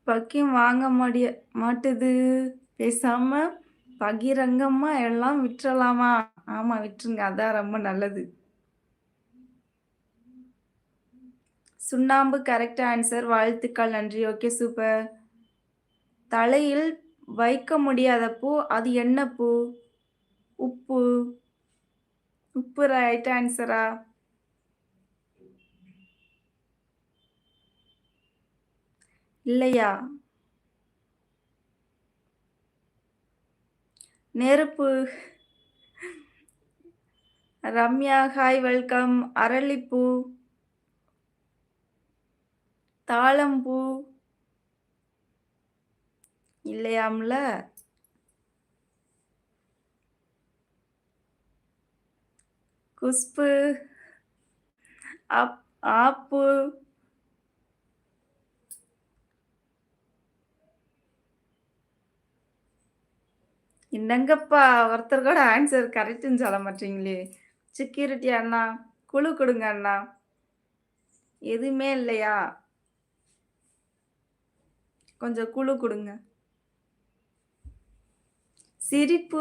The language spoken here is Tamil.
பக்கியம் வாங்க மாட்டுது. பேசாம பகிரங்கமா எல்லாம் விட்டுறலாமா? ஆமா விட்டுருங்க. அதான் ரொம்ப நல்லது. சுண்ணாம்பு கரெக்ட் ஆன்சர். வாழ்த்துக்கள். நன்றி. Okay super. தலையில் வைக்க முடியாத பூ. அது என்ன பூ? உப்பு. உப்பு ரைட் ஆன்சரா? இல்லையா? நெருப்பு. Ramya hi welcome. அரளிப்பூ. தாழம்பூ. இல்லையாம்ல? குஷ்பு. ஆப்பு. என்னங்கப்பா ஒருத்தர் கூட ஆன்சர் கரெக்ட்ன்னு சொல்ல மாட்டீங்களே! செக்யூரிட்டி அண்ணா, குழு குடுங்க அண்ணா. எதுவுமே இல்லையா? கொஞ்சம் குழு குடுங்க. சிரிப்பு.